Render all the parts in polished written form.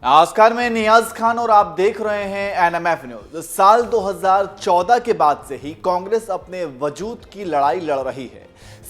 नमस्कार, मैं नियाज खान और आप देख रहे हैं एनएमएफ न्यूज। साल 2014 के बाद से ही कांग्रेस अपने वजूद की लड़ाई लड़ रही है।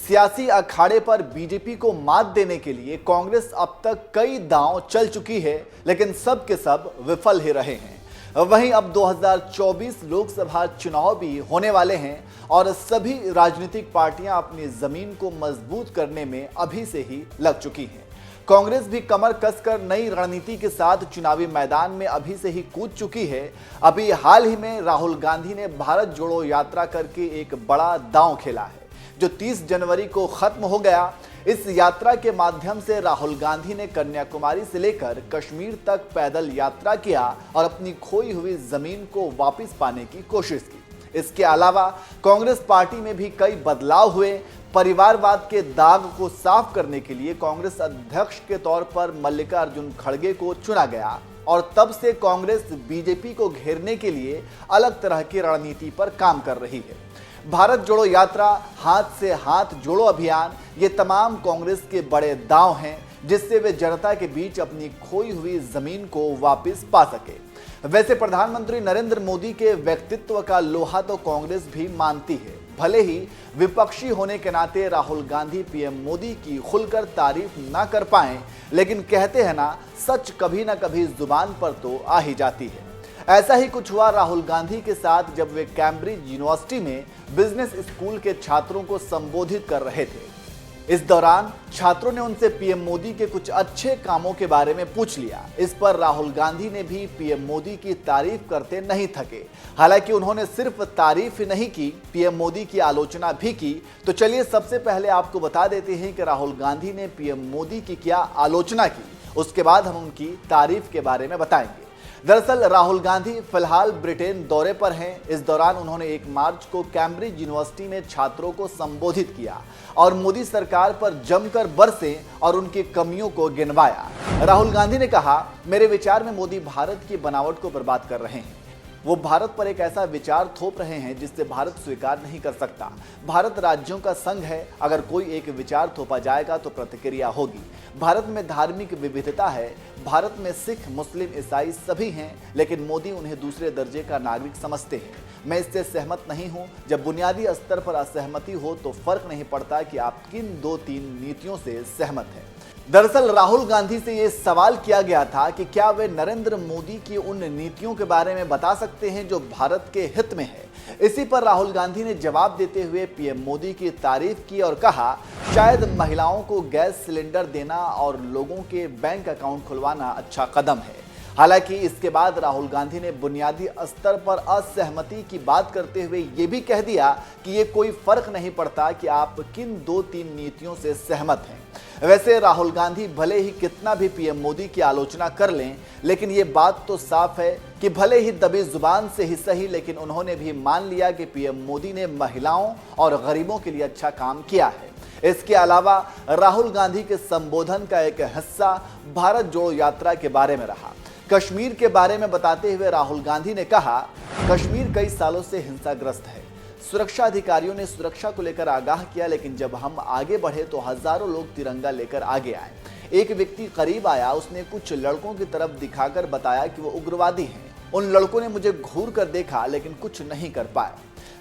सियासी अखाड़े पर बीजेपी को मात देने के लिए कांग्रेस अब तक कई दांव चल चुकी है, लेकिन सब के सब विफल ही रहे हैं। वहीं अब 2024 लोकसभा चुनाव भी होने वाले हैं और सभी राजनीतिक पार्टियां अपनी जमीन को मजबूत करने में अभी से ही लग चुकी हैं। कांग्रेस भी कमर कसकर नई रणनीति के साथ चुनावी मैदान में अभी से ही कूद चुकी है। अभी हाल ही में राहुल गांधी ने भारत जोड़ो यात्रा करके एक बड़ा दांव खेला है, जो 30 जनवरी को खत्म हो गया। इस यात्रा के माध्यम से राहुल गांधी ने कन्याकुमारी से लेकर कश्मीर तक पैदल यात्रा किया और अपनी खोई हुई जमीन को वापस पाने की कोशिश की। इसके अलावा कांग्रेस पार्टी में भी कई बदलाव हुए। परिवारवाद के दाग को साफ करने के लिए कांग्रेस अध्यक्ष के तौर पर मल्लिकार्जुन खड़गे को चुना गया और तब से कांग्रेस बीजेपी को घेरने के लिए अलग तरह की रणनीति पर काम कर रही है। भारत जोड़ो यात्रा, हाथ से हाथ जोड़ो अभियान, ये तमाम कांग्रेस के बड़े दांव हैं, जिससे वे जनता के बीच अपनी खोई हुई जमीन को वापस पा सके। वैसे प्रधानमंत्री नरेंद्र मोदी के व्यक्तित्व का लोहा तो कांग्रेस भी मानती है। भले ही विपक्षी होने के नाते राहुल गांधी पीएम मोदी की खुलकर तारीफ ना कर पाएं, लेकिन कहते हैं ना, सच कभी ना कभी जुबान पर तो आ ही जाती है। ऐसा ही कुछ हुआ राहुल गांधी के साथ जब वे कैम्ब्रिज यूनिवर्सिटी में बिजनेस स्कूल के छात्रों को संबोधित कर रहे थे। इस दौरान छात्रों ने उनसे पीएम मोदी के कुछ अच्छे कामों के बारे में पूछ लिया। इस पर राहुल गांधी ने भी पीएम मोदी की तारीफ करते नहीं थके। हालांकि उन्होंने सिर्फ तारीफ ही नहीं की, पीएम मोदी की आलोचना भी की। तो चलिए सबसे पहले आपको बता देते हैं कि राहुल गांधी ने पीएम मोदी की क्या आलोचना की, उसके बाद हम उनकी तारीफ के बारे में बताएंगे। दरअसल राहुल गांधी फिलहाल ब्रिटेन दौरे पर हैं। इस दौरान उन्होंने 1 मार्च को कैम्ब्रिज यूनिवर्सिटी में छात्रों को संबोधित किया और मोदी सरकार पर जमकर बरसे और उनकी कमियों को गिनवाया। राहुल गांधी ने कहा, मेरे विचार में मोदी भारत की बनावट को बर्बाद कर रहे हैं। वो भारत पर एक ऐसा विचार थोप रहे हैं जिससे भारत स्वीकार नहीं कर सकता। भारत राज्यों का संघ है, अगर कोई एक विचार थोपा जाएगा तो प्रतिक्रिया होगी। भारत में धार्मिक विविधता है, भारत में सिख, मुस्लिम, ईसाई सभी हैं, लेकिन मोदी उन्हें दूसरे दर्जे का नागरिक समझते हैं। मैं इससे सहमत नहीं हूं। जब बुनियादी स्तर पर असहमति हो तो फर्क नहीं पड़ता कि आप किन 2-3 नीतियों से सहमत हैं। दरअसल राहुल गांधी से ये सवाल किया गया था कि क्या वे नरेंद्र मोदी की उन नीतियों के बारे में बता सकते हैं जो भारत के हित में है। इसी पर राहुल गांधी ने जवाब देते हुए पीएम मोदी की तारीफ की और कहा, शायद महिलाओं को गैस सिलेंडर देना और लोगों के बैंक अकाउंट खुलवाना अच्छा कदम है। हालांकि इसके बाद राहुल गांधी ने बुनियादी स्तर पर असहमति की बात करते हुए ये भी कह दिया कि ये कोई फर्क नहीं पड़ता कि आप किन 2-3 नीतियों से सहमत हैं। वैसे राहुल गांधी भले ही कितना भी पीएम मोदी की आलोचना कर लें, लेकिन ये बात तो साफ है कि भले ही दबी जुबान से ही सही, लेकिन उन्होंने भी मान लिया कि पीएम मोदी ने महिलाओं और गरीबों के लिए अच्छा काम किया है। इसके अलावा राहुल गांधी के संबोधन का एक हिस्सा भारत जोड़ो यात्रा के बारे में रहा। कश्मीर के बारे में बताते हुए राहुल गांधी ने कहा, कश्मीर कई सालों से हिंसाग्रस्त है। सुरक्षा अधिकारियों ने सुरक्षा को लेकर आगाह किया, लेकिन जब हम आगे बढ़े तो हजारों लोग तिरंगा लेकर आगे आए। एक व्यक्ति करीब आया, उसने कुछ लड़कों की तरफ दिखाकर बताया कि वो उग्रवादी हैं। उन लड़कों ने मुझे घूर कर देखा, लेकिन कुछ नहीं कर पाए।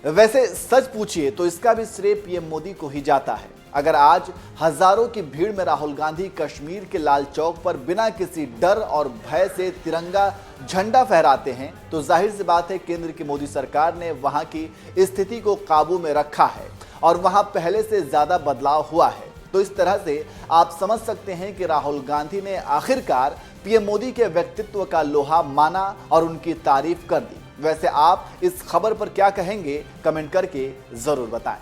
वैसे सच पूछिए तो इसका भी श्रेय पीएम मोदी को ही जाता है। अगर आज हजारों की भीड़ में राहुल गांधी कश्मीर के लाल चौक पर बिना किसी डर और भय से तिरंगा झंडा फहराते हैं, तो जाहिर सी बात है केंद्र की मोदी सरकार ने वहां की स्थिति को काबू में रखा है और वहां पहले से ज्यादा बदलाव हुआ है। तो इस तरह से आप समझ सकते हैं कि राहुल गांधी ने आखिरकार पीएम मोदी के व्यक्तित्व का लोहा माना और उनकी तारीफ कर दी। वैसे आप इस खबर पर क्या कहेंगे, कमेंट करके जरूर बताएं।